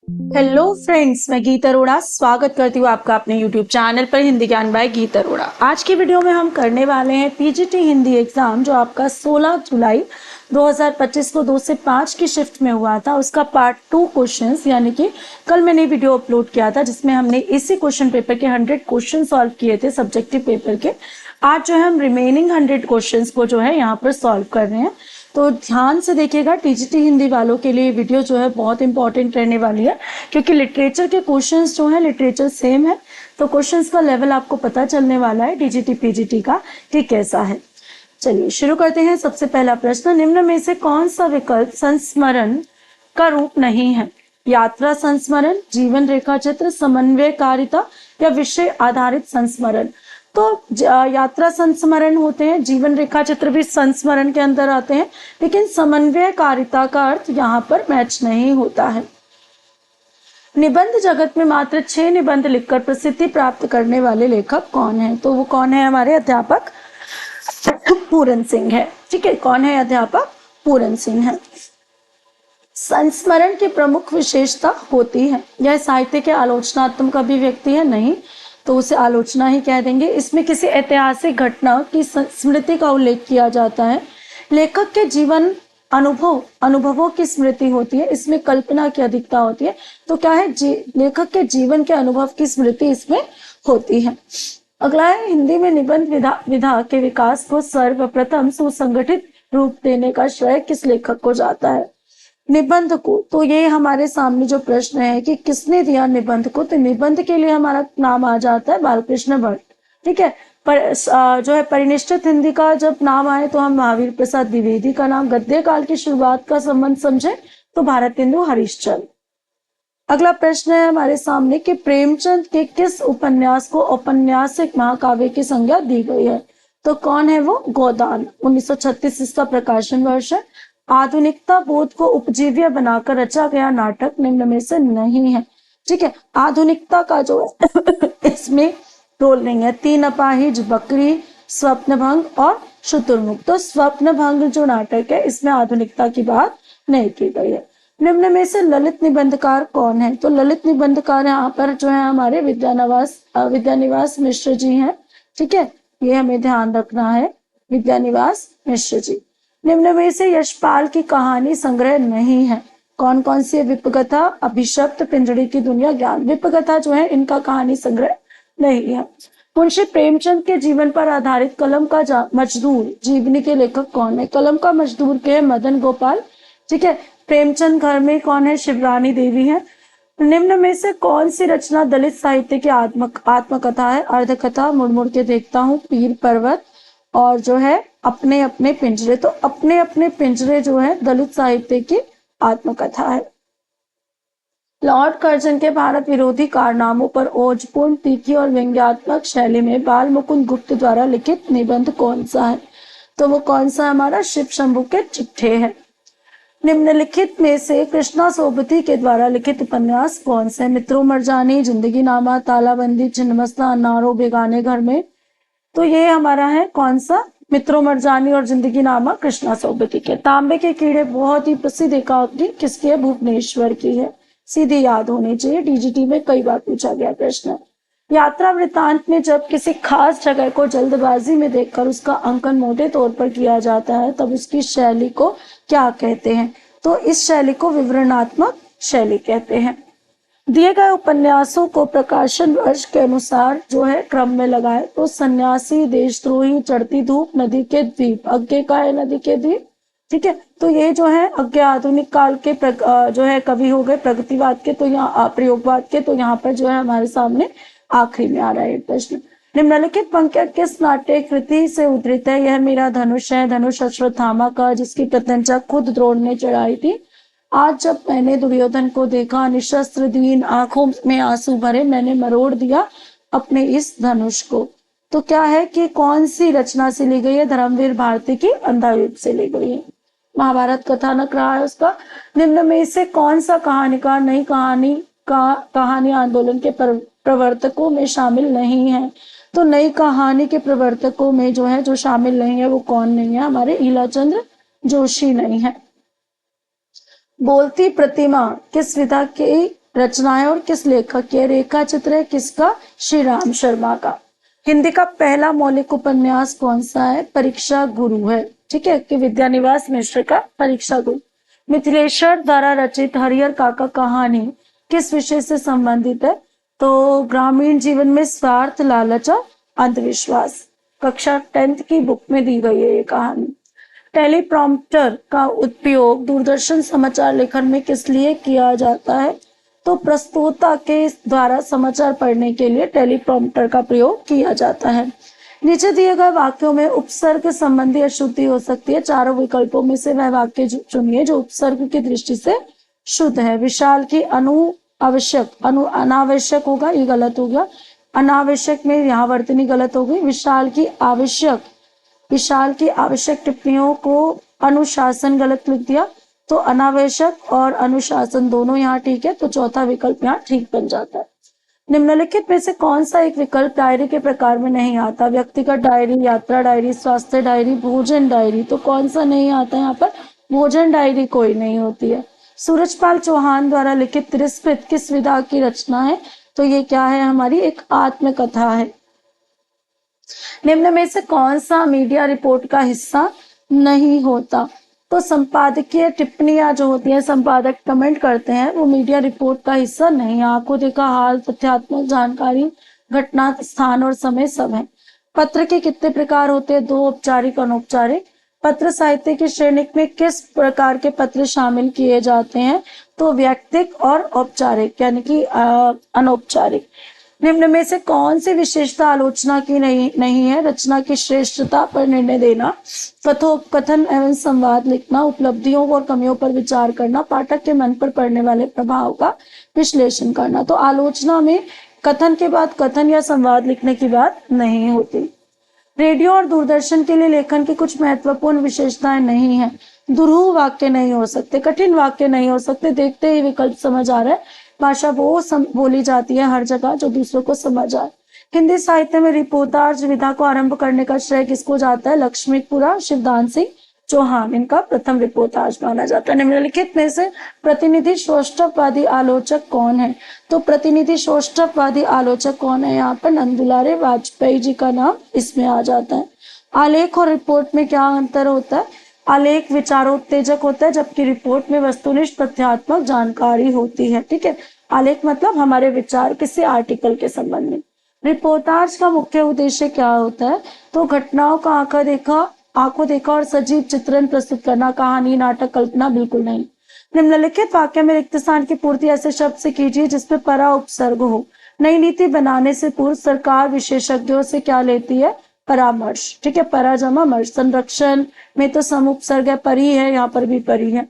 Hello friends, मैं गीता अरोड़ा स्वागत करती हूँ आपका अपने यूट्यूब चैनल पर हिंदी ज्ञान बाय गीता अरोड़ा। आज की वीडियो में हम करने वाले हैं पीजीटी हिंदी एग्जाम जो आपका 16 जुलाई 2025 को 2 से 5 की शिफ्ट में हुआ था, उसका पार्ट 2 क्वेश्चंस, यानी कि कल मैंने वीडियो अपलोड किया था जिसमें हमने इसी क्वेश्चन पेपर के 100 क्वेश्चन सॉल्व किए थे सब्जेक्टिव पेपर के। आज जो है हम रिमेनिंग 100 क्वेश्चंस को जो है यहाँ पर सॉल्व कर रहे हैं, तो ध्यान से देखिएगा। टीजीटी हिंदी वालों के लिए वीडियो जो है बहुत इंपॉर्टेंट रहने वाली है, क्योंकि लिटरेचर के क्वेश्चंस जो है लिटरेचर सेम है, तो क्वेश्चंस का लेवल आपको पता चलने वाला है टीजीटी पीजीटी का कि कैसा है। चलिए शुरू करते हैं। सबसे पहला प्रश्न, निम्न में से कौन सा विकल्प संस्मरण का रूप नहीं है? यात्रा संस्मरण, जीवन रेखा चित्र, समन्वयकारिता या विषय आधारित संस्मरण। तो यात्रा संस्मरण होते हैं, जीवन रेखा चित्र भी संस्मरण के अंदर आते हैं, लेकिन समन्वयकारिता का अर्थ यहाँ पर मैच नहीं होता है। निबंध जगत में मात्र 6 निबंध लिखकर प्रसिद्धि प्राप्त करने वाले लेखक कौन है? तो वो कौन है? हमारे अध्यापक पूरन सिंह है। ठीक है, कौन है अध्यापक? पूरन सिंह है। संस्मरण की प्रमुख विशेषता होती है, यह साहित्य के आलोचनात्मक अभिव्यक्ति है? नहीं, तो उसे आलोचना ही कह देंगे। इसमें किसी ऐतिहासिक घटना की स्मृति का उल्लेख किया जाता है। लेखक के जीवन अनुभवों की स्मृति होती है, इसमें कल्पना की अधिकता होती है। तो क्या है? लेखक के जीवन के अनुभव की स्मृति इसमें होती है। अगला है, हिंदी में निबंध विधा के विकास को सर्वप्रथम सुसंगठित रूप देने का श्रेय किस लेखक को जाता है? निबंध को, तो ये हमारे सामने जो प्रश्न है कि किसने दिया निबंध को, तो निबंध के लिए हमारा नाम आ जाता है बालकृष्ण भट्ट। ठीक है, पर जो है परिनिष्ठित हिंदी का जब नाम आए तो हम महावीर प्रसाद द्विवेदी का नाम, गद्य काल की शुरुआत का संबंध समझे तो भारतेंदु हरिश्चंद्र। अगला प्रश्न है हमारे सामने कि प्रेमचंद के किस उपन्यास को औपन्यासिक महाकाव्य की संज्ञा दी गई है? तो कौन है वो? गोदान। 1936 इसका प्रकाशन वर्ष है। आधुनिकता बोध को उपजीव्य बनाकर रचा गया नाटक निम्न में से नहीं है। ठीक है, आधुनिकता का जो इसमें रोल नहीं है। 3 अपाहिज, बकरी, स्वप्नभंग और शुतुरमुर्ग। तो स्वप्नभंग जो नाटक है इसमें आधुनिकता की बात नहीं की गई है। निम्न में से ललित निबंधकार कौन है? तो ललित निबंधकार यहाँ पर जो है हमारे विद्यानिवास मिश्र जी हैं। ठीक है, ये हमें ध्यान रखना है, विद्यानिवास मिश्र जी। निम्न में से यशपाल की कहानी संग्रह नहीं है। कौन कौन सी? विपकथा, अभिशप्त, पिंजड़ी की दुनिया, ज्ञान। विपकथा जो है इनका कहानी संग्रह नहीं है। मुंशी प्रेमचंद के जीवन पर आधारित कलम का मजदूर जीवनी के लेखक कौन है? कलम का मजदूर के मदन गोपाल। ठीक है, प्रेमचंद घर में कौन है? शिवरानी देवी है। निम्न में से कौन सी रचना दलित साहित्य की आत्मकथा है? अर्धकथा, मुड़ मुड़ के देखता हूँ, पीर पर्वत और जो है अपने अपने पिंजरे। तो अपने अपने पिंजरे जो है दलित साहित्य की आत्मकथा है। लॉर्ड कर्जन के भारत विरोधी कारनामों पर ओजपूर्ण, तीखी और व्यंग्यात्मक शैली में बाल मुकुंद गुप्त द्वारा लिखित निबंध कौन सा है? तो वो कौन सा? हमारा शिव शंभू के चिट्ठे है। निम्नलिखित में से कृष्णा सोबती के द्वारा लिखित उपन्यास कौन से? मित्रों मरजानी, जिंदगी नामा, तालाबंदी, छिन्नमस्ता, अनारों, बेगाने घर में। तो ये हमारा है कौन सा? मित्रों मरजानी और जिंदगी नामा कृष्णा सोबती के। तांबे के कीड़े बहुत ही प्रसिद्ध एकांकी किसकी है? भुवनेश्वर की है। सीधी याद होनी चाहिए, टीजीटी में कई बार पूछा गया प्रश्न। यात्रा वृतांत में जब किसी खास जगह को जल्दबाजी में देखकर उसका अंकन मोटे तौर पर किया जाता है तब उसकी शैली को क्या कहते हैं? तो इस शैली को विवरणात्मक शैली कहते हैं। दिए गए उपन्यासों को प्रकाशन वर्ष के अनुसार जो है क्रम में लगाए तो सन्यासी, देशद्रोही, चढ़ती धूप, नदी के द्वीप। अज्ञे का है नदी के द्वीप। ठीक है, तो ये जो है अज्ञे आधुनिक काल के जो है कवि हो गए प्रगतिवाद के, तो यहाँ प्रयोगवाद के, तो यहाँ पर जो है हमारे सामने आखिरी में आ रहा है प्रश्न। निम्नलिखित पंक्तियां किस नाट्य कृति से उद्धृत है? यह मेरा धनुष है, धनुष अश्वत्थामा का, जिसकी प्रत्यंचा खुद द्रोण ने चढ़ाई थी। आज जब मैंने दुर्योधन को देखा, निशस्त्र दीन, आंखों में आंसू भरे, मैंने मरोड़ दिया अपने इस धनुष को। तो क्या है कि कौन सी रचना से ली गई है? धर्मवीर भारती की अंधा युग से ली गई है। महाभारत कथानक रहा है उसका। निम्न में से कौन सा कहानीकार नई कहानी आंदोलन के प्रवर्तकों में शामिल नहीं है? तो नई कहानी के प्रवर्तकों में जो है जो शामिल नहीं है वो कौन नहीं है? हमारे ईलाचंद्र जोशी नहीं है। बोलती प्रतिमा किस विधा की रचना है और किस लेखक की है? रेखा चित्र है किसका? श्री राम शर्मा का। हिंदी का पहला मौलिक उपन्यास कौन सा है? परीक्षा गुरु है, ठीक है, कि विद्यानिवास मिश्र का परीक्षा गुरु। मिथिलेश्वर द्वारा रचित हरिहर काका कहानी किस विषय से संबंधित है? तो ग्रामीण जीवन में स्वार्थ, लालच और अंधविश्वास। कक्षा 10th की बुक में दी गई है ये कहानी। टेलीप्रॉम्प्टर का उपयोग दूरदर्शन समाचार लेखन में किस लिए किया जाता है? तो प्रस्तोता के द्वारा समाचार पढ़ने के लिए टेलीप्रॉम्प्टर का प्रयोग किया जाता है। नीचे दिए गए वाक्यों में उपसर्ग संबंधी अशुद्धि हो सकती है। चारों विकल्पों में से वह वाक्य चुनिए जो उपसर्ग की दृष्टि से शुद्ध है। विशाल की अनावश्यक होगा, ये गलत हो गया। अनावश्यक में यहाँ वर्तनी गलत हो गई। विशाल की आवश्यक टिप्पणियों को अनुशासन गलत लिख दिया। तो अनावश्यक और अनुशासन दोनों यहाँ ठीक है, तो चौथा विकल्प यहाँ ठीक बन जाता है। निम्नलिखित में से कौन सा एक विकल्प डायरी के प्रकार में नहीं आता? व्यक्तिगत डायरी, यात्रा डायरी, स्वास्थ्य डायरी, भोजन डायरी। तो कौन सा नहीं आता यहाँ पर? भोजन डायरी कोई नहीं होती है। सूरजपाल चौहान द्वारा लिखित त्रिस्कृत किस विधा की रचना है? तो ये क्या है? हमारी एक आत्मकथा है। निम्न में से कौन सा मीडिया रिपोर्ट का हिस्सा नहीं होता? तो संपादकीय टिप्पणियां जो होती हैं, संपादक कमेंट करते हैं, वो मीडिया रिपोर्ट का हिस्सा नहीं। आंखों देखा हाल, तथ्यात्मक जानकारी, घटना, स्थान और समय सब है। पत्र के कितने प्रकार होते हैं? 2, औपचारिक, अनौपचारिक। पत्र साहित्य की श्रेणी में किस प्रकार के पत्र शामिल किए जाते हैं? तो व्यक्तिक और औपचारिक, यानी कि अनौपचारिक। निम्न में से कौन सी विशेषता आलोचना की नहीं है? रचना की श्रेष्ठता पर निर्णय देना, कथोपकथन एवं संवाद लिखना, उपलब्धियों और कमियों पर विचार करना, पाठक के मन पर पड़ने वाले प्रभाव का विश्लेषण करना। तो आलोचना में कथन के बाद कथन या संवाद लिखने की बात नहीं होती। रेडियो और दूरदर्शन के लिए लेखन की कुछ महत्वपूर्ण विशेषताएं नहीं है। दुरूह वाक्य नहीं हो सकते, कठिन वाक्य नहीं हो सकते। देखते ही विकल्प समझ आ रहा है। भाषा वो बोली जाती है हर जगह जो दूसरों को समझ आए। हिंदी साहित्य में रिपोर्टाज विधा को आरंभ करने का श्रेय किसको जाता है? लक्ष्मीपुरा शिवदान सिंह चौहान, इनका प्रथम रिपोर्टाज माना जाता है। निम्नलिखित में से प्रतिनिधि सौष्ठववादी आलोचक कौन है? तो प्रतिनिधि सौष्ठववादी आलोचक कौन है? यहाँ पर नंदुलारे वाजपेयी जी का नाम इसमें आ जाता है। आलेख और रिपोर्ट में क्या अंतर होता है? आलेख विचारोत्तेजक होता है, जबकि रिपोर्ट में वस्तुनिष्ठ तथ्यात्मक जानकारी होती है, ठीक है। आलेख मतलब हमारे विचार किसी आर्टिकल के संबंध में। रिपोर्टाज का मुख्य उद्देश्य क्या होता है? तो घटनाओं का आंखों देखा और सजीव चित्रण प्रस्तुत करना। कहानी, नाटक, कल्पना बिल्कुल नहीं। निम्नलिखित वाक्य में रिक्त स्थान की पूर्ति ऐसे शब्द से कीजिए जिसपे परा उपसर्ग हो। नई नीति बनाने से पूर्व सरकार विशेषज्ञों से क्या लेती है? परामर्श, ठीक है। परा जमा मर्श। संरक्षण में तो सम उपसर्ग है, परी है, यहाँ पर भी परी है।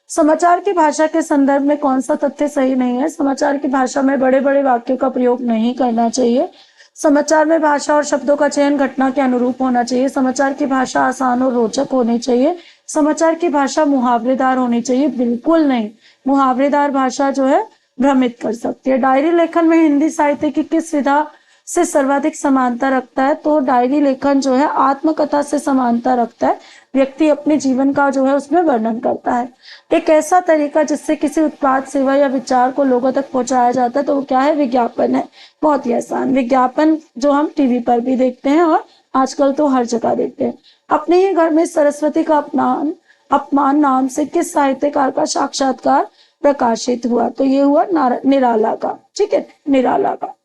समाचार की भाषा के संदर्भ में कौन सा तथ्य सही नहीं है? समाचार की भाषा में बड़े बड़े वाक्यों का प्रयोग नहीं करना चाहिए। समाचार में भाषा और शब्दों का चयन घटना के अनुरूप होना चाहिए। समाचार की भाषा आसान और रोचक होनी चाहिए। समाचार की भाषा मुहावरेदार होनी चाहिए, बिल्कुल नहीं। मुहावरेदार भाषा जो है भ्रमित कर सकती है। डायरी लेखन में हिंदी साहित्य की किस विधा से सर्वाधिक समानता रखता है? तो डायरी लेखन जो है आत्मकथा से समानता रखता है। व्यक्ति अपने जीवन का जो है उसमें वर्णन करता है। एक ऐसा तरीका जिससे किसी उत्पाद, सेवा या विचार को लोगों तक पहुंचाया जाता है, तो वो क्या है? विज्ञापन है। बहुत ही आसान। विज्ञापन जो हम टीवी पर भी देखते हैं और आजकल तो हर जगह देखते हैं। अपने ही घर में सरस्वती का अपमान नाम से किस साहित्यकार का साक्षात्कार प्रकाशित हुआ? तो ये हुआ निराला का, ठीक है, निराला का।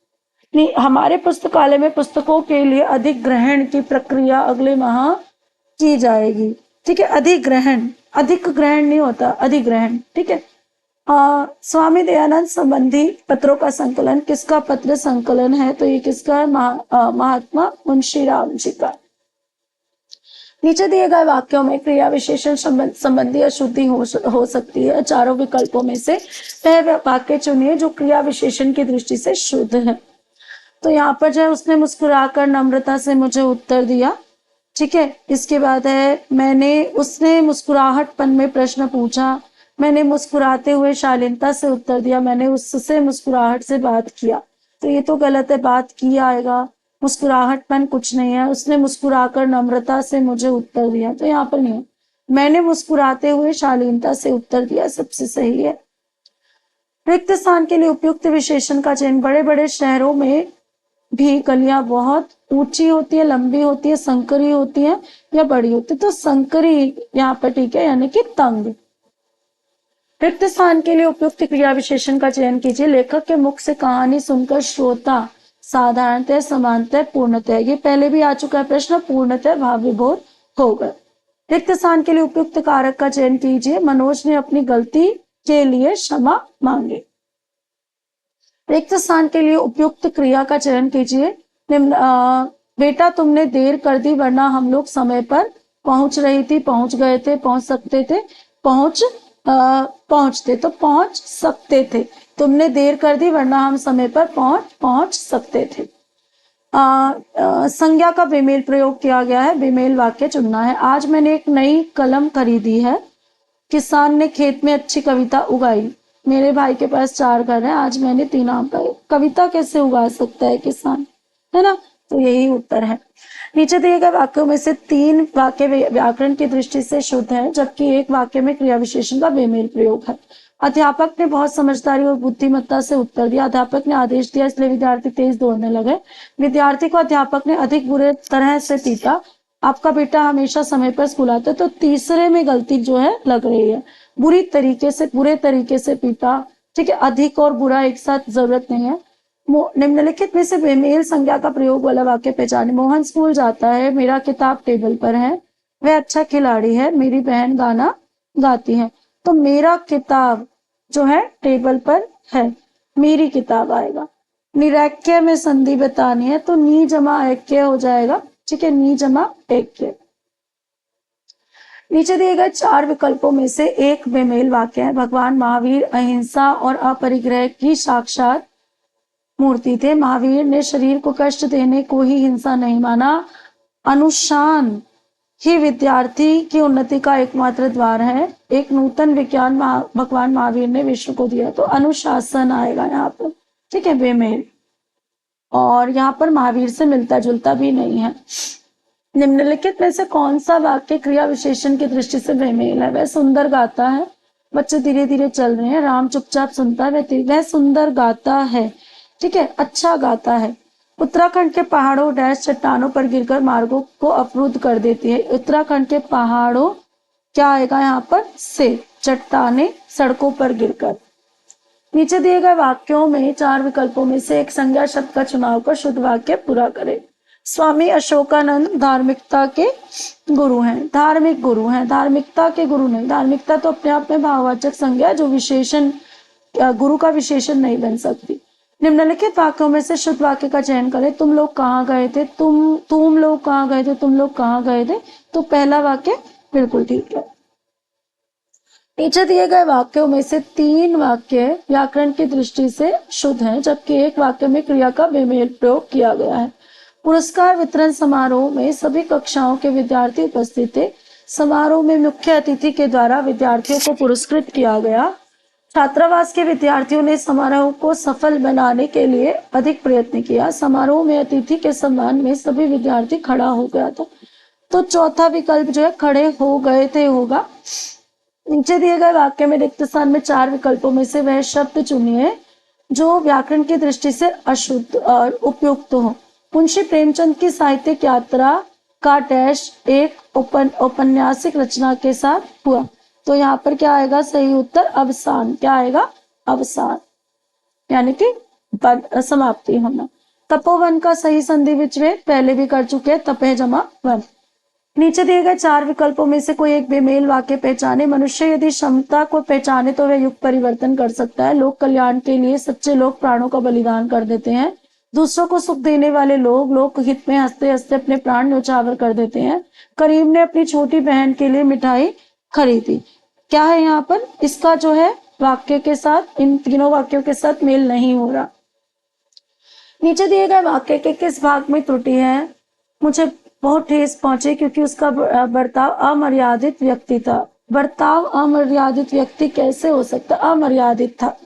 हमारे पुस्तकालय में पुस्तकों के लिए अधिग्रहण की प्रक्रिया अगले माह की जाएगी, ठीक है। अधिक ग्रहण नहीं होता, अधिग्रहण, ठीक है। स्वामी दयानंद संबंधी पत्रों का संकलन किसका पत्र संकलन है? तो ये किसका है? महात्मा मुंशीराम जी का। नीचे दिए गए वाक्यों में क्रिया विशेषण संबंधी अशुद्धि हो सकती है। चारों विकल्पों में से वह वाक्य चुनिए जो क्रिया विशेषण की दृष्टि से शुद्ध है। तो यहाँ पर जो है उसने मुस्कुराकर नम्रता से मुझे उत्तर दिया, ठीक है। इसके बाद है उसने मुस्कुराहटपन में प्रश्न पूछा, मैंने मुस्कुराते हुए शालीनता से उत्तर दिया, मैंने उससे मुस्कुराहट से बात किया। तो ये तो गलत है, बात की आएगा। मुस्कुराहटपन कुछ नहीं है। उसने मुस्कुराकर नम्रता से मुझे उत्तर दिया, तो यहाँ पर नहीं है। मैंने मुस्कुराते हुए शालीनता से उत्तर दिया सबसे सही है। रिक्त स्थान के लिए उपयुक्त विशेषण का चयन। बड़े बड़े शहरों में भी गलियां बहुत ऊंची होती है, लंबी होती है, संकरी होती है या बड़ी होती है, तो संकरी यहाँ पर ठीक है, यानी कि तंग। रिक्त स्थान के लिए उपयुक्त क्रिया विशेषण का चयन कीजिए। लेखक के मुख से कहानी सुनकर श्रोता साधारणतः, समानतः, पूर्णतः, ये पहले भी आ चुका है प्रश्न, पूर्णतः भाव विभोर होगा। रिक्त स्थान के लिए उपयुक्त कारक का चयन कीजिए। मनोज ने अपनी गलती के लिए क्षमा मांगी। रिक्त स्थान के लिए उपयुक्त क्रिया का चयन कीजिए। बेटा तुमने देर कर दी वरना हम लोग समय पर पहुंच रही थी, पहुंच गए थे, पहुंच सकते थे, पहुंचते, तो पहुंच सकते थे। तुमने देर कर दी वरना हम समय पर पहुंच सकते थे। संज्ञा का बेमेल प्रयोग किया गया है, बेमेल वाक्य चुनना है। आज मैंने एक नई कलम खरीदी है। किसान ने खेत में अच्छी कविता उगाई। मेरे भाई के पास 4 घर हैं, आज मैंने 3 आम खाए। कविता कैसे उगा सकता है किसान, है ना? तो यही उत्तर है। नीचे दिए गए वाक्यों में से 3 वाक्य व्याकरण की दृष्टि से शुद्ध है, जबकि एक वाक्य में क्रिया विशेषण का बेमेल प्रयोग है। अध्यापक ने बहुत समझदारी और बुद्धिमत्ता से उत्तर दिया। अध्यापक ने आदेश दिया, इसलिए विद्यार्थी तेज दौड़ने लगे। विद्यार्थी को अध्यापक ने अधिक बुरे तरह से पीटा। आपका बेटा हमेशा समय पर स्कूल आता है, तो तीसरे में गलती जो है लग रही है। बुरे तरीके से पीटा, ठीक है, अधिक और बुरा एक साथ जरूरत नहीं है। निम्नलिखित में से बेमेल संज्ञा का प्रयोग वाला वाक्य पहचाने। मोहन स्कूल जाता है, मेरा किताब टेबल पर है, वह अच्छा खिलाड़ी है, मेरी बहन गाना गाती है। तो मेरा किताब जो है टेबल पर है, मेरी किताब आएगा। निरैक्य में संधि बतानी है, तो नी जमा ऐक्य हो जाएगा, ठीक है, नी जमा ऐक्य। नीचे दिए गए 4 विकल्पों में से एक बेमेल वाक्य है। भगवान महावीर अहिंसा और अपरिग्रह की साक्षात मूर्ति थे। महावीर ने शरीर को कष्ट देने को ही हिंसा नहीं माना। अनुशासन ही विद्यार्थी की उन्नति का एकमात्र द्वार है। एक नूतन विज्ञान भगवान महावीर ने विश्व को दिया, तो अनुशासन आएगा यहाँ पर, ठीक है, बेमेल। और यहाँ पर महावीर से मिलता जुलता भी नहीं है। निम्नलिखित में से कौन सा वाक्य क्रिया विशेषण की दृष्टि से बेमेल है? वह सुंदर गाता है, बच्चे धीरे धीरे चल रहे हैं, राम चुपचाप सुनता है, वह सुंदर गाता है, ठीक है, अच्छा गाता है। उत्तराखंड के पहाड़ों डैश चट्टानों पर गिरकर मार्गों को अवरुद्ध कर देती है। उत्तराखंड के पहाड़ों क्या आएगा यहाँ पर? से, चट्टाने सड़कों पर गिरकर। नीचे दिए गए वाक्यों में 4 विकल्पों में से एक संज्ञा शब्द का चुनाव कर शुद्ध वाक्य पूरा करें। स्वामी अशोकानंद धार्मिकता के गुरु हैं, धार्मिक गुरु हैं, धार्मिकता के गुरु नहीं। धार्मिकता तो अपने आप में भाववाचक संज्ञा, जो विशेषण गुरु का विशेषण नहीं बन सकती। निम्नलिखित वाक्यों में से शुद्ध वाक्य का चयन करें। तुम लोग कहाँ गए थे? तुम लोग कहाँ गए थे? तुम लोग कहाँ गए थे? तो पहला वाक्य बिल्कुल ठीक है। नीचे दिए गए वाक्यों में से 3 वाक्य व्याकरण की दृष्टि से शुद्ध हैं, जबकि एक वाक्य में क्रिया का बेमेल प्रयोग किया गया है। पुरस्कार वितरण समारोह में सभी कक्षाओं के विद्यार्थी उपस्थित थे। समारोह में मुख्य अतिथि के द्वारा विद्यार्थियों को पुरस्कृत किया गया। छात्रावास के विद्यार्थियों ने समारोह को सफल बनाने के लिए अधिक प्रयत्न किया। समारोह में अतिथि के सम्मान में सभी विद्यार्थी खड़ा हो गया था। तो चौथा विकल्प जो है खड़े हो गए थे होगा। नीचे दिए गए वाक्य में रिक्त स्थान में 4 विकल्पों में से वह शब्द चुनिए जो व्याकरण की दृष्टि से अशुद्ध और उपयुक्त हो। मुंशी प्रेमचंद की साहित्यिक यात्रा का डैश एक औपन्यासिक रचना के साथ हुआ। तो यहाँ पर क्या आएगा? सही उत्तर अवसान। क्या आएगा? अवसान, यानी कि समाप्ति होना। तपोवन का सही संधि विच्छेद पहले भी कर चुके हैं, तपे जमा वन। नीचे दिए गए 4 विकल्पों में से कोई एक बेमेल वाक्य पहचाने। मनुष्य यदि क्षमता को पहचाने तो वह युग परिवर्तन कर सकता है। लोक कल्याण के लिए सच्चे लोग प्राणों का बलिदान कर देते हैं। दूसरों को सुख देने वाले लोग लोक हित में हंसते हंसते अपने प्राण न्यौछावर कर देते हैं। करीम ने अपनी छोटी बहन के लिए मिठाई खरीदी। क्या है यहाँ पर? इसका जो है वाक्य के साथ, इन तीनों वाक्यों के साथ मेल नहीं हो रहा। नीचे दिए गए वाक्य के किस भाग में त्रुटि है? मुझे बहुत ठेस पहुंचे क्योंकि उसका बर्ताव अमर्यादित व्यक्ति था। बर्ताव अमर्यादित व्यक्ति कैसे हो सकता? अमर्यादित था।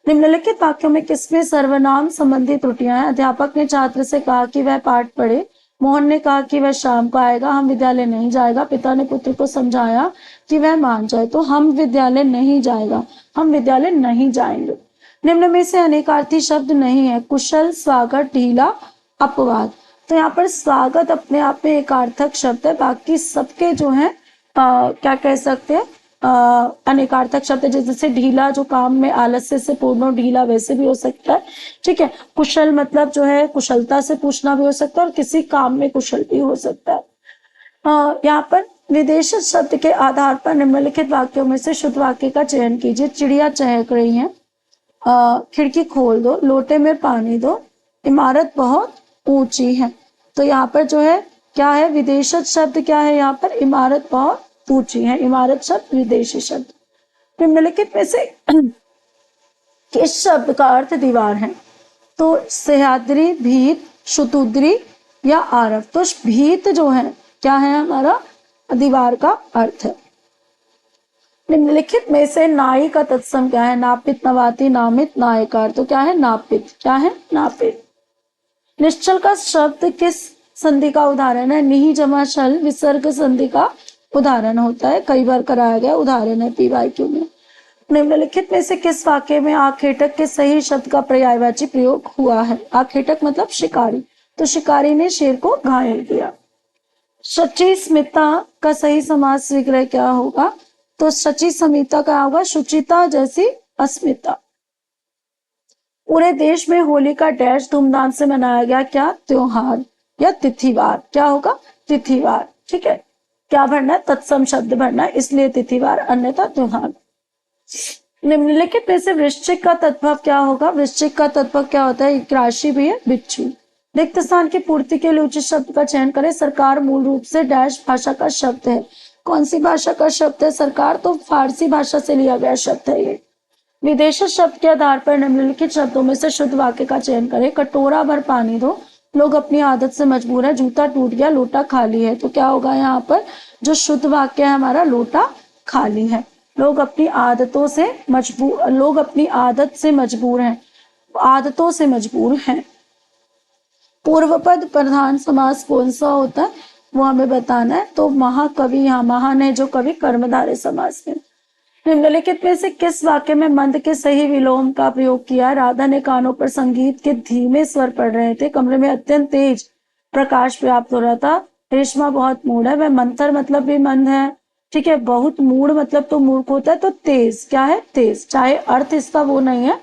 निम्नलिखित वाक्यों में किसमें सर्वनाम संबंधी त्रुटियां हैं? अध्यापक ने छात्र से कहा कि वह पाठ पढ़े। मोहन ने कहा कि वह शाम को आएगा, हम विद्यालय नहीं जाएगा। पिता ने पुत्र को समझाया कि वह मान जाए, तो हम विद्यालय नहीं जाएगा, हम विद्यालय नहीं जाएंगे। निम्न में से अनेकार्थी शब्द नहीं है। कुशल, स्वागत, ढीला, अपवाद। तो यहाँ पर स्वागत अपने आप में एक अर्थक शब्द है, बाकी सबके जो है क्या कह सकते हैं अनेकार्थक शब्द है। जैसे ढीला जो काम में आलस्य से पूर्ण हो, ढीला वैसे भी हो सकता है, ठीक है। कुशल मतलब जो है कुशलता से पूछना भी हो सकता है और किसी काम में कुशल भी हो सकता है। यहाँ पर विदेशित शब्द के आधार पर निम्नलिखित वाक्यों में से शुद्ध वाक्य का चयन कीजिए। चिड़िया चहक रही है, खिड़की खोल दो, लोटे में पानी दो, इमारत बहुत ऊंची है। तो यहाँ पर जो है क्या है, विदेशित शब्द क्या है, यहाँ पर इमारत बहुत ऊंची है। इमारत शब्द विदेशी शब्द। निम्नलिखित में से किस शब्द का अर्थ दीवार है? तो सह्याद्री, भीत, शतुद्री या आरव। तो भीत जो है क्या है, हमारा दीवार का अर्थ है। निम्नलिखित में से नाई का तत्सम क्या है? नापित, नवाती, नामित, नायकार। तो क्या है, नापित। क्या है, नापित। निश्चल का शब्द किस संधि का उदाहरण है? निहि जमा शल विसर्ग संधि का उदाहरण होता है, कई बार कराया गया उदाहरण है PYQ में। निम्नलिखित में से किस वाक्य में आखेटक के सही शब्द का पर्यायवाची प्रयोग हुआ है? आखेटक मतलब शिकारी। तो शिकारी ने शेर को घायल किया। शची स्मिता का सही समास विग्रह क्या होगा? तो शची समिता का होगा शुचिता जैसी अस्मिता। पूरे देश में होली का डैश धूमधाम से मनाया गया, क्या? त्योहार या तिथिवार। क्या होगा? तिथिवार, ठीक है। क्या भरना है? तत्सम शब्द भरना है, इसलिए तिथिवार, अन्यथा त्योहार। निम्नलिखित में से वृश्चिक का तत्व क्या होगा? वृश्चिक का तत्व क्या होता है? एक राशि भी है, बिच्छू। रिक्त स्थान की पूर्ति के लिए उचित शब्द का चयन करें। सरकार मूल रूप से डैश भाषा का शब्द है। कौन सी भाषा का शब्द है सरकार? तो फारसी भाषा से लिया गया शब्द है ये। विदेशी शब्द के आधार पर निम्नलिखित शब्दों में से शुद्ध वाक्य का चयन करें। कटोरा भर पानी दो, लोग अपनी आदत से मजबूर है, जूता टूट गया, लोटा खाली है। तो क्या होगा यहाँ पर जो शुद्ध वाक्य है हमारा, लोटा खाली है। लोग अपनी आदतों से मजबूर, लोग अपनी आदत से मजबूर हैं, आदतों से मजबूर हैं। पूर्व पद प्रधान समास कौन सा होता है वो हमें बताना है। तो महाकवि, यहाँ महान है जो कवि, कर्मधारय समास में। निम्नलिखित में से किस वाक्य में मंद के सही विलोम का प्रयोग किया? राधा ने कानों पर संगीत के धीमे स्वर पढ़ रहे थे, कमरे में अत्यंत तेज प्रकाश प्राप्त हो रहा था, रेशमा बहुत मूड है। वह मंथर मतलब भी मंद है, ठीक है। बहुत मूड मतलब तो मूर्ख होता है, तो तेज क्या है? तेज। चाहे अर्थ इसका वो नहीं है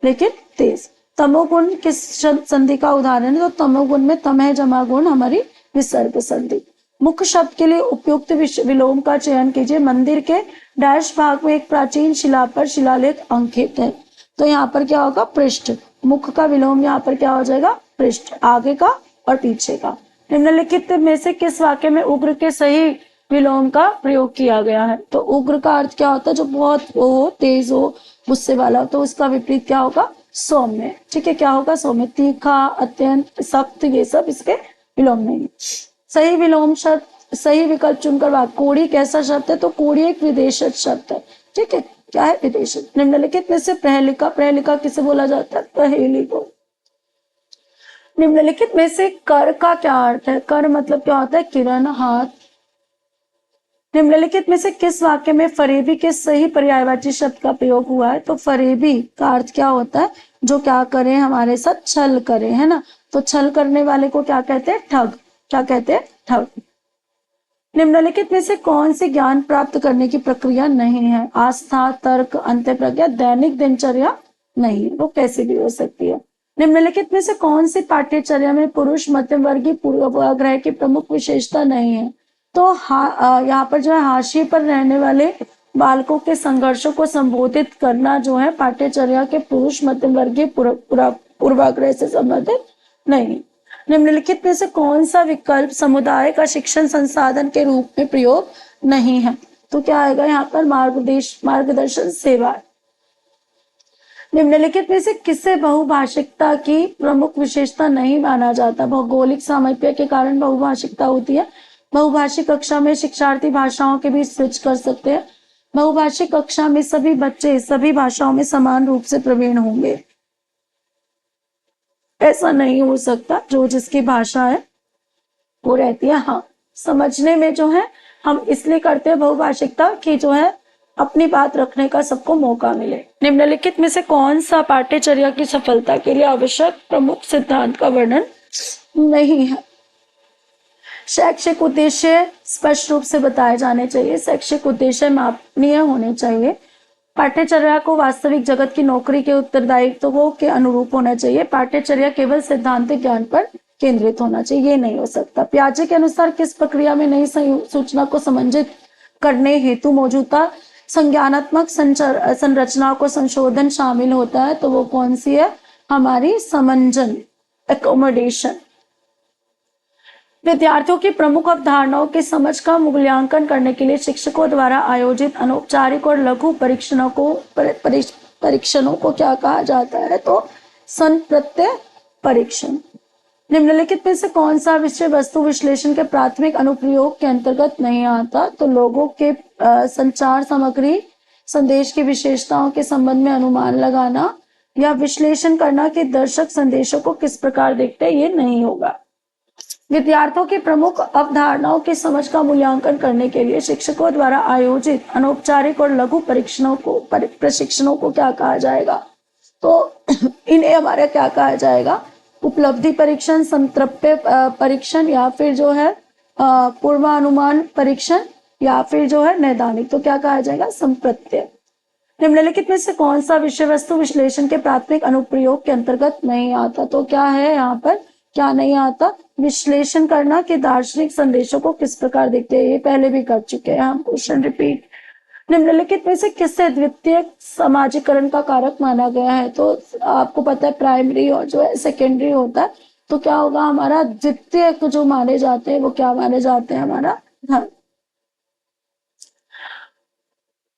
लेकिन तेज। तमोगुण किस संधि का उदाहरण है? तो तमोगुण में तम है जमा गुण, हमारी विसर्ग संधि। मुख्य शब्द के लिए उपयुक्त विलोम का चयन कीजिए। मंदिर के डैश भाग में एक प्राचीन शिला पर शिलालेख अंकित है। तो यहाँ पर क्या होगा? पृष्ठ। मुख्य का विलोम यहाँ पर क्या हो जाएगा? पृष्ठ, आगे का और पीछे का। निम्नलिखित में से किस वाक्य में उग्र के सही विलोम का प्रयोग किया गया है? तो उग्र का अर्थ क्या होता है? जो बहुत वो हो, तेज हो, गुस्से वाला हो। तो उसका विपरीत क्या होगा? सौम्य, ठीक है। क्या होगा? सौम्य। तीखा, अत्यंत, सख्त, ये सब इसके विलोम नहीं। सही विलोम शब्द, सही विकल्प चुनकर वाक्य। कोड़ी कैसा शब्द है? तो कोड़ी एक विदेशित शब्द है, ठीक है। क्या है? विदेशित। निम्नलिखित में से प्रहेलिका, प्रहेलिका किसे बोला जाता है? पहेली को। निम्नलिखित में से कर का क्या अर्थ है? कर मतलब क्या होता है? किरण, हाथ। निम्नलिखित में से किस वाक्य में फरेबी के सही पर्यायवाची शब्द का प्रयोग हुआ है? तो फरेबी का अर्थ क्या होता है? जो क्या करे, हमारे साथ छल करे, है ना। तो छल करने वाले को क्या कहते हैं? ठग। क्या कहते हैं? ठग। निम्नलिखित में से कौन सी ज्ञान प्राप्त करने की प्रक्रिया नहीं है? आस्था, तर्क, अंतःप्रज्ञा, दैनिक दिनचर्या नहीं, वो कैसे भी हो सकती है। निम्नलिखित में से कौन सी पाठ्यचर्या में पुरुष मध्यम वर्गीय पूर्वाग्रह की प्रमुख विशेषता नहीं है? तो यहाँ पर जो है हाशिए पर रहने वाले बालकों के संघर्षों को संबोधित करना जो है पाठ्यचर्या के पुरुष मध्यम वर्गीय पूर्वाग्रह से संबंधित नहीं। निम्नलिखित में से कौन सा विकल्प समुदाय का शिक्षण संसाधन के रूप में प्रयोग नहीं है? तो क्या आएगा यहाँ पर? मार्गदर्शन सेवा। निम्नलिखित में से किसे बहुभाषिकता की प्रमुख विशेषता नहीं माना जाता? भौगोलिक सामीप्य के कारण बहुभाषिकता होती है। बहुभाषिक कक्षा में शिक्षार्थी भाषाओं के बीच स्विच कर सकते हैं। बहुभाषिक कक्षा में सभी बच्चे सभी भाषाओं में समान रूप से प्रवीण होंगे, ऐसा नहीं हो सकता। जो जिसकी भाषा है वो रहती है। हाँ, समझने में जो है हम इसलिए करते हैं बहुभाषिकता की जो है अपनी बात रखने का सबको मौका मिले। निम्नलिखित में से कौन सा पाठ्यचर्या की सफलता के लिए आवश्यक प्रमुख सिद्धांत का वर्णन नहीं है? शैक्षिक उद्देश्य स्पष्ट रूप से बताए जाने चाहिए। शैक्षिक उद्देश्य मापनीय होने चाहिए। पाठ्यचर्या को वास्तविक जगत की नौकरी के उत्तरदायित्वों के अनुरूप होना चाहिए। पाठ्यचर्या केवल सिद्धांतिक ज्ञान पर केंद्रित होना चाहिए, ये नहीं हो सकता। पियाजे के अनुसार किस प्रक्रिया में नई सूचना को समंजित करने हेतु मौजूदा संज्ञानात्मक संरचनाओं को संशोधन शामिल होता है? तो वो कौन सी है? हमारी समंजन, एकोमोडेशन। विद्यार्थियों की प्रमुख अवधारणाओं की समझ का मूल्यांकन करने के लिए शिक्षकों द्वारा आयोजित अनौपचारिक और लघु परीक्षणों को क्या कहा जाता है? तो संप्रत्यय परीक्षण। निम्नलिखित में से कौन सा विषय वस्तु विश्लेषण के प्राथमिक अनुप्रयोग के अंतर्गत नहीं आता? तो लोगों के संचार सामग्री संदेश की विशेषताओं के संबंध में अनुमान लगाना या विश्लेषण करना कि दर्शक संदेशों को किस प्रकार देखते हैं, ये नहीं होगा। विद्यार्थियों की प्रमुख अवधारणाओं की समझ का मूल्यांकन करने के लिए शिक्षकों द्वारा आयोजित अनौपचारिक और लघु प्रशिक्षणों को क्या कहा जाएगा? तो इन्हें हमारा क्या कहा जाएगा? उपलब्धि परीक्षण, संतृप्य परीक्षण, या फिर जो है पूर्वानुमान परीक्षण, या फिर जो है नैदानिक। तो क्या कहा जाएगा? संप्रत्यय। निम्नलिखित में से कौन सा विषय वस्तु विश्लेषण के प्राथमिक अनुप्रयोग के अंतर्गत नहीं आता? तो क्या है यहाँ पर? क्या नहीं आता? विश्लेषण करना कि दार्शनिक संदेशों को किस प्रकार देखते हैं, ये पहले भी कर चुके हैं हम। Question repeat. निम्नलिखित में से किससे द्वितीय समाजीकरण का कारक माना गया है? तो आपको पता है प्राइमरी और जो है सेकेंडरी होता है। तो क्या होगा हमारा? द्वितीय जो माने जाते हैं वो क्या माने जाते हैं? हमारा धर्म।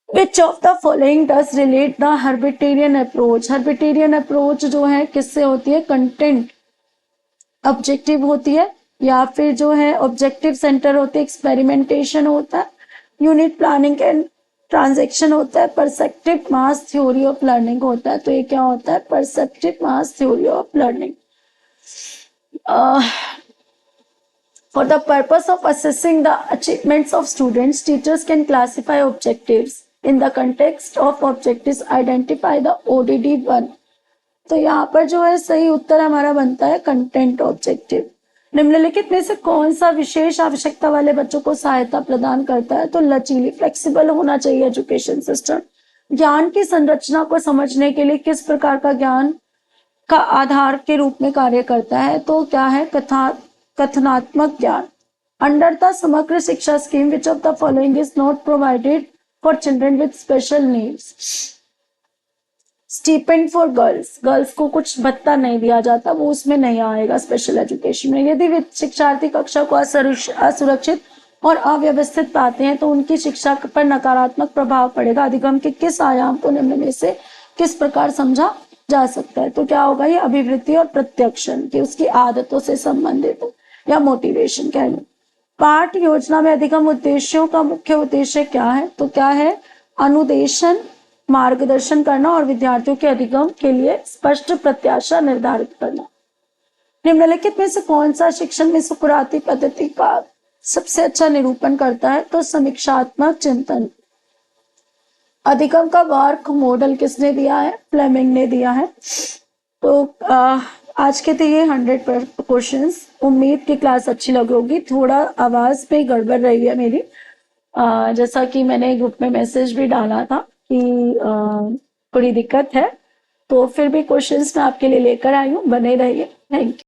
Which of the following does relate the Herbartian approach? Herbartian approach जो है किससे होती है? कंटेंट ऑब्जेक्टिव होती है, या फिर जो है ऑब्जेक्टिव सेंटर होते हैं, एक्सपेरिमेंटेशन होता है, यूनिट प्लानिंग एंड ट्रांजैक्शन होता है, perceptive mass theory of learning होता है। तो ये क्या होता है? Perceptive mass theory of learning. For the purpose of assessing the achievements of students, teachers can classify objectives. In the context of objectives, identify the ODD1. तो यहाँ पर जो है सही उत्तर हमारा बनता है कंटेंट ऑब्जेक्टिव। निम्नलिखित में से कौन सा विशेष आवश्यकता वाले बच्चों को सहायता प्रदान करता है? तो लचीली, फ्लेक्सिबल होना चाहिए एजुकेशन सिस्टम। ज्ञान की संरचना को समझने के लिए किस प्रकार का ज्ञान का आधार के रूप में कार्य करता है? तो क्या है? कथनात्मक ज्ञान। अंडर द समग्र शिक्षा scheme which of the following is not provided for children with special needs? Stipend for girls, girls को कुछ भत्ता नहीं दिया जाता, वो उसमें नहीं आएगा स्पेशल एजुकेशन में। यदि शिक्षार्थी कक्षा को असुरक्षित और अव्यवस्थित पाते हैं तो उनकी शिक्षा पर नकारात्मक प्रभाव पड़ेगा। अधिगम के किस आयाम को निम्न में से किस प्रकार समझा जा सकता है? तो क्या होगा? ये अभिवृत्ति और प्रत्यक्षण की उसकी आदतों से संबंधित हो, या मोटिवेशन कह लो। पाठ योजना में अधिगम उद्देश्यों का मुख्य उद्देश्य क्या है? तो क्या है? अनुदेशन, मार्गदर्शन करना और विद्यार्थियों के अधिगम के लिए स्पष्ट प्रत्याशा निर्धारित करना। निम्नलिखित में से कौन सा शिक्षण में सुकुराती पद्धति का सबसे अच्छा निरूपण करता है? तो समीक्षात्मक चिंतन। अधिगम का वर्क मॉडल किसने दिया है? फ्लेमिंग ने दिया है। तो आज के थे ये 100 क्वेश्चंस। उम्मीद की क्लास अच्छी लगी होगी। थोड़ा आवाज में गड़बड़ रही है मेरी, जैसा कि मैंने ग्रुप में मैसेज भी डाला था कि थोड़ी दिक्कत है, तो फिर भी क्वेश्चंस मैं आपके लिए लेकर आई हूँ। बने रहिए। Thank you.